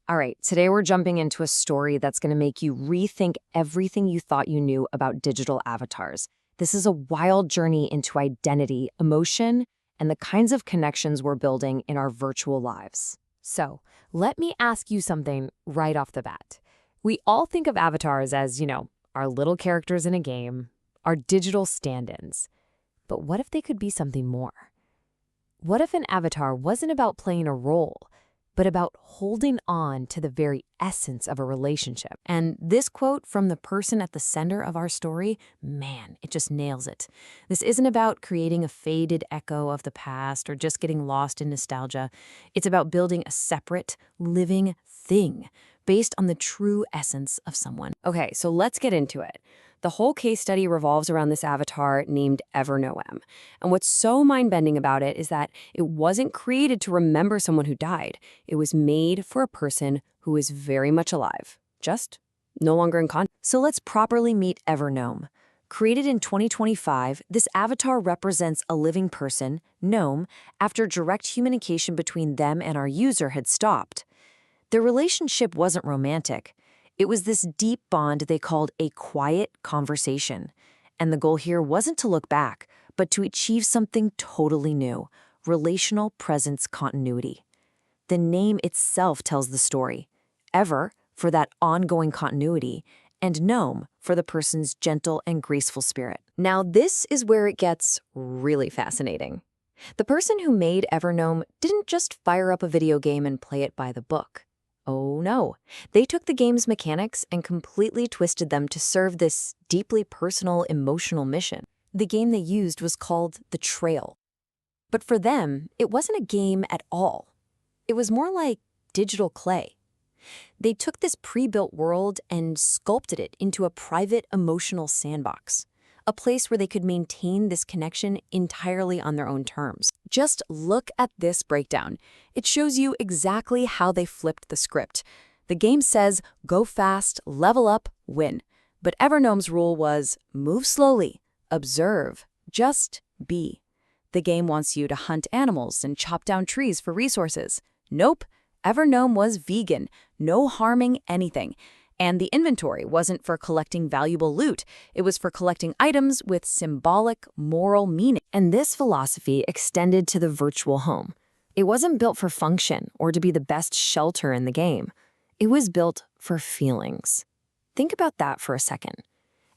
All right, today we're jumping into a story that's going to make you rethink everything you thought you knew about digital avatars. This is a wild journey into identity, emotion, and the kinds of connections we're building in our virtual lives. So, let me ask you something right off the bat. We all think of avatars as, our little characters in a game, our digital stand-ins. But what if they could be something more? What if an avatar wasn't about playing a role, but about holding on to the very essence of a relationship? And this quote from the person at the center of our story, man, it just nails it. This isn't about creating a faded echo of the past or just getting lost in nostalgia. It's about building a separate, living thing based on the true essence of someone. Okay, so let's get into it. The whole case study revolves around this avatar named Evernom. And what's so mind-bending about it is that it wasn't created to remember someone who died. It was made for a person who is very much alive, just no longer in contact. So let's properly meet Evernom. Created in 2025, this avatar represents a living person, Gnome, after direct communication between them and our user had stopped. Their relationship wasn't romantic. It was this deep bond they called a quiet conversation. And the goal here wasn't to look back, but to achieve something totally new, relational presence continuity. The name itself tells the story. Ever, for that ongoing continuity, and Gnome, for the person's gentle and graceful spirit. Now, this is where it gets really fascinating. The person who made Evernom didn't just fire up a video game and play it by the book. Oh no, they took the game's mechanics and completely twisted them to serve this deeply personal, emotional mission. The game they used was called The Trail. But for them, it wasn't a game at all. It was more like digital clay. They took this pre-built world and sculpted it into a private emotional sandbox, a place where they could maintain this connection entirely on their own terms. Just look at this breakdown. It shows you exactly how they flipped the script. The game says, go fast, level up, win. But Evernom's rule was, move slowly, observe, just be. The game wants you to hunt animals and chop down trees for resources. Nope, Evernom was vegan, no harming anything. And the inventory wasn't for collecting valuable loot. It was for collecting items with symbolic, moral meaning. And this philosophy extended to the virtual home. It wasn't built for function or to be the best shelter in the game. It was built for feelings. Think about that for a second.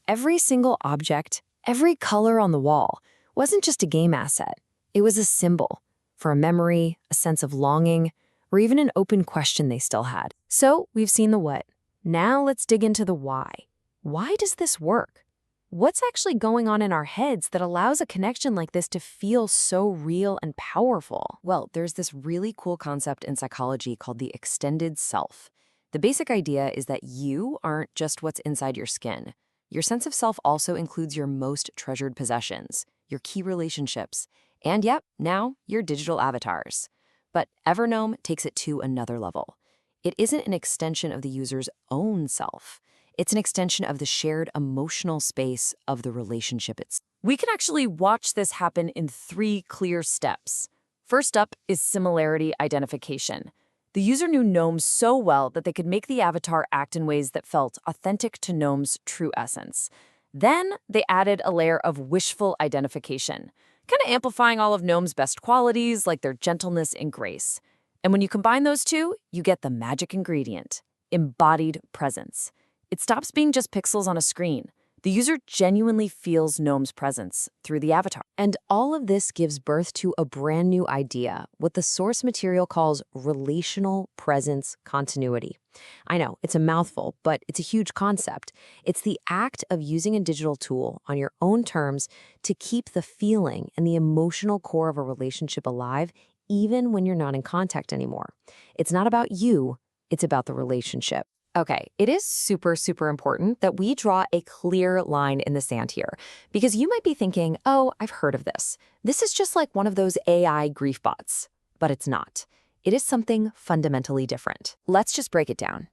Every single object, every color on the wall, wasn't just a game asset. It was a symbol for a memory, a sense of longing, or even an open question they still had. So we've seen the what. Now let's dig into the why. Why does this work? What's actually going on in our heads that allows a connection like this to feel so real and powerful? Well, there's this really cool concept in psychology called the extended self. The basic idea is that you aren't just what's inside your skin. Your sense of self also includes your most treasured possessions, your key relationships, and yep, now your digital avatars. But Evernom takes it to another level. It isn't an extension of the user's own self. It's an extension of the shared emotional space of the relationship itself. We can actually watch this happen in 3 clear steps. First up is similarity identification. The user knew Gnome so well that they could make the avatar act in ways that felt authentic to Gnome's true essence. Then they added a layer of wishful identification, kind of amplifying all of Gnome's best qualities like their gentleness and grace. And when you combine those two, you get the magic ingredient, embodied presence. It stops being just pixels on a screen. The user genuinely feels Gnome's presence through the avatar. And all of this gives birth to a brand new idea, what the source material calls relational presence continuity. I know, it's a mouthful, but it's a huge concept. It's the act of using a digital tool on your own terms to keep the feeling and the emotional core of a relationship alive even when you're not in contact anymore. It's not about you, it's about the relationship. Okay, it is super, super important that we draw a clear line in the sand here, because you might be thinking, oh, I've heard of this. This is just like one of those AI grief bots. But it's not. It is something fundamentally different. Let's just break it down.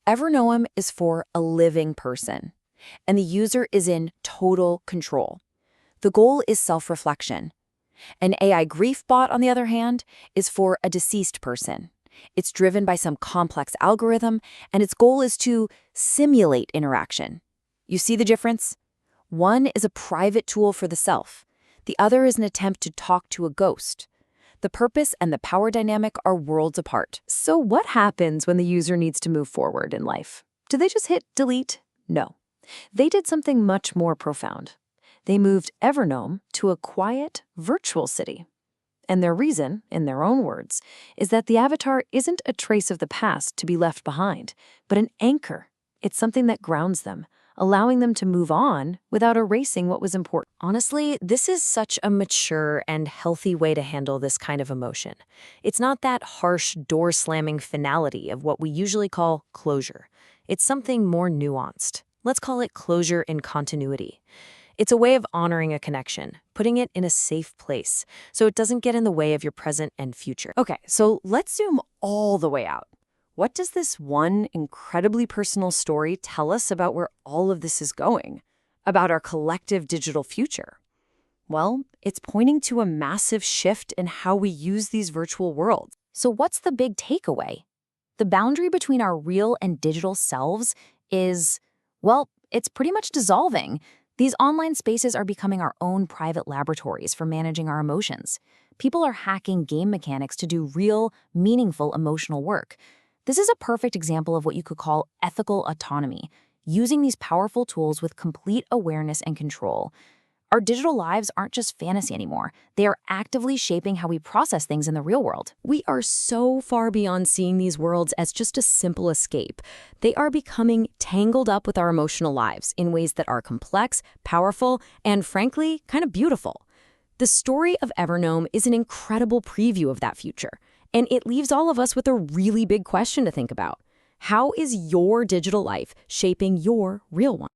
EverNoam is for a living person, and the user is in total control. The goal is self-reflection. An AI grief bot, on the other hand, is for a deceased person, It's driven by some complex algorithm, and its goal is to simulate interaction. You see the difference? One is a private tool for the self. The other is an attempt to talk to a ghost. The purpose and the power dynamic are worlds apart. So what happens when the user needs to move forward in life? Do they just hit delete? No. They did something much more profound. They moved Evernom to a quiet, virtual city. And their reason, in their own words, is that the avatar isn't a trace of the past to be left behind, but an anchor. It's something that grounds them, allowing them to move on without erasing what was important. Honestly, this is such a mature and healthy way to handle this kind of emotion. It's not that harsh, door-slamming finality of what we usually call closure. It's something more nuanced. Let's call it closure in continuity. It's a way of honoring a connection, putting it in a safe place, so it doesn't get in the way of your present and future. Okay, so let's zoom all the way out. What does this one incredibly personal story tell us about where all of this is going? About our collective digital future? Well, it's pointing to a massive shift in how we use these virtual worlds. So what's the big takeaway? The boundary between our real and digital selves is, well, it's pretty much dissolving. These online spaces are becoming our own private laboratories for managing our emotions. People are hacking game mechanics to do real, meaningful emotional work. This is a perfect example of what you could call ethical autonomy, using these powerful tools with complete awareness and control. Our digital lives aren't just fantasy anymore. They are actively shaping how we process things in the real world. We are so far beyond seeing these worlds as just a simple escape. They are becoming tangled up with our emotional lives in ways that are complex, powerful, and frankly, kind of beautiful. The story of Evernom is an incredible preview of that future, and it leaves all of us with a really big question to think about. How is your digital life shaping your real one?